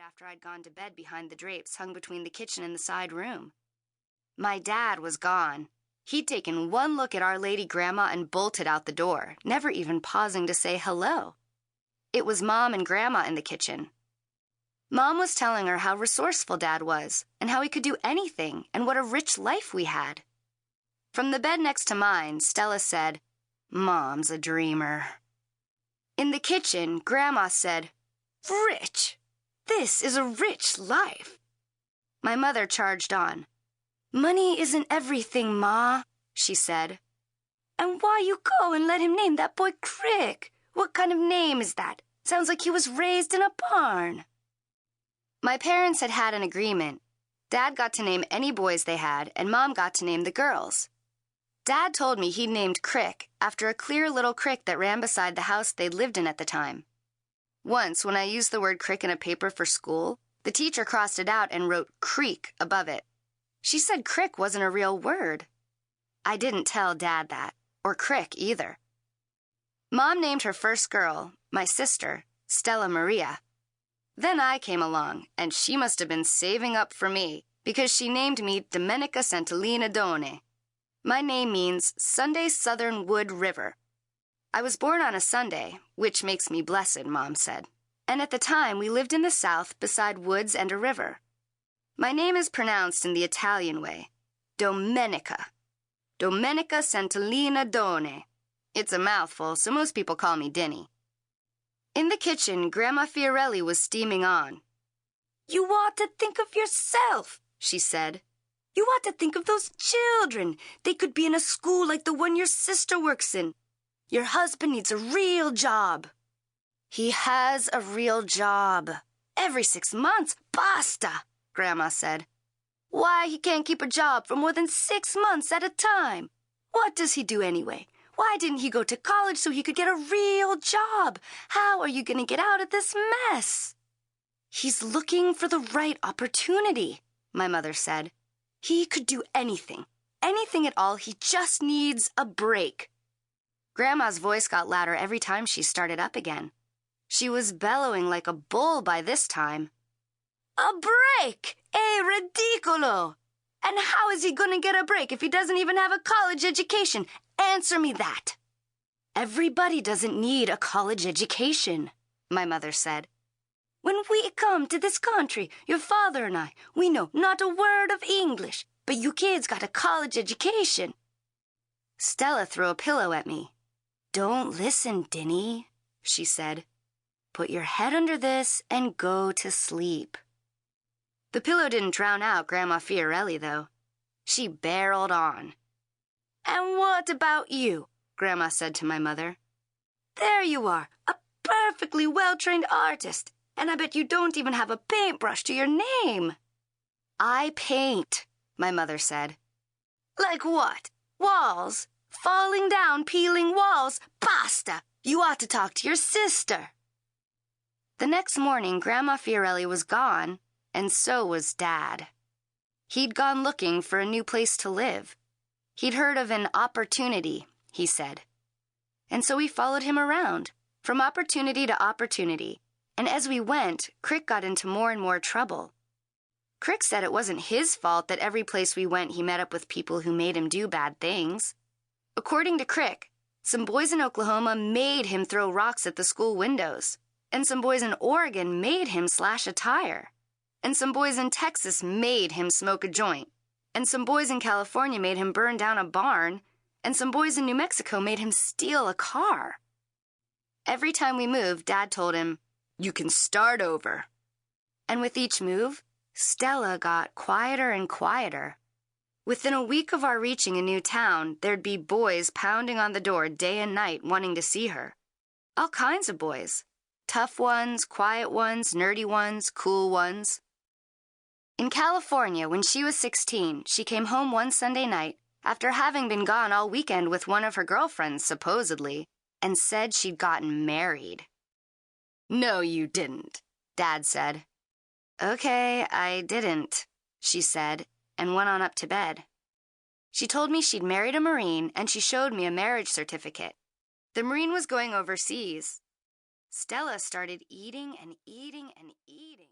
after I'd gone to bed behind the drapes hung between the kitchen and the side room. My dad was gone. He'd taken one look at Our Lady Grandma and bolted out the door, never even pausing to say hello. It was Mom and Grandma in the kitchen. Mom was telling her how resourceful Dad was, and how he could do anything, and what a rich life we had. From the bed next to mine, Stella said, "Mom's a dreamer." In the kitchen, Grandma said, "Rich! This is a rich life." My mother charged on. "Money isn't everything, Ma," she said. "And why you go and let him name that boy Crick? What kind of name is that? Sounds like he was raised in a barn." My parents had had an agreement. Dad got to name any boys they had, and Mom got to name the girls. Dad told me he'd named Crick after a clear little creek that ran beside the house they lived in at the time. Once, when I used the word crick in a paper for school, the teacher crossed it out and wrote creek above it. She said crick wasn't a real word. I didn't tell Dad that, or crick either. Mom named her first girl, my sister, Stella Maria. Then I came along, and she must have been saving up for me, because she named me Domenica Santolina Doone. My name means Sunday Southern Wood River. I was born on a Sunday, which makes me blessed, Mom said. And at the time, we lived in the South beside woods and a river. My name is pronounced in the Italian way, Domenica. Domenica Santolina Doone. It's a mouthful, so most people call me Dinnie. In the kitchen, Grandma Fiorelli was steaming on. "You ought to think of yourself," she said. "You ought to think of those children. They could be in a school like the one your sister works in. Your husband needs a real job." "He has a real job. Every 6 months, basta," Grandma said. "Why, he can't keep a job for more than 6 months at a time. What does he do anyway? Why didn't he go to college so he could get a real job? How are you going to get out of this mess?" "He's looking for the right opportunity," my mother said. "He could do anything at all. He just needs a break." Grandma's voice got louder every time she started up again. She was bellowing like a bull by this time. "A break! Ridicolo! And how is he going to get a break if he doesn't even have a college education? Answer me that." "Everybody doesn't need a college education," my mother said. "When we come to this country, your father and I, we know not a word of English, but you kids got a college education." Stella threw a pillow at me. "Don't listen, Dinnie," she said. "Put your head under this and go to sleep." The pillow didn't drown out Grandma Fiorelli, though. She barreled on. "And what about you?" Grandma said to my mother. "There you are, a perfectly well-trained artist, and I bet you don't even have a paintbrush to your name." "I paint," my mother said. "Like what? Walls? Falling down, peeling walls? Basta! You ought to talk to your sister." The next morning, Grandma Fiorelli was gone, and so was Dad. He'd gone looking for a new place to live. He'd heard of an opportunity, he said. And so we followed him around, from opportunity to opportunity, and as we went, Crick got into more and more trouble. Crick said it wasn't his fault that every place we went he met up with people who made him do bad things. According to Crick, some boys in Oklahoma made him throw rocks at the school windows, and some boys in Oregon made him slash a tire, and some boys in Texas made him smoke a joint, and some boys in California made him burn down a barn, and some boys in New Mexico made him steal a car. Every time we moved, Dad told him, "You can start over." And with each move, Stella got quieter and quieter. Within a week of our reaching a new town, there'd be boys pounding on the door day and night wanting to see her. All kinds of boys. Tough ones, quiet ones, nerdy ones, cool ones. In California, when she was 16, she came home one Sunday night after having been gone all weekend with one of her girlfriends, supposedly, and said she'd gotten married. "No, you didn't," Dad said. "Okay, I didn't," she said, and went on up to bed. She told me she'd married a Marine, and she showed me a marriage certificate. The Marine was going overseas. Stella started eating and eating and eating.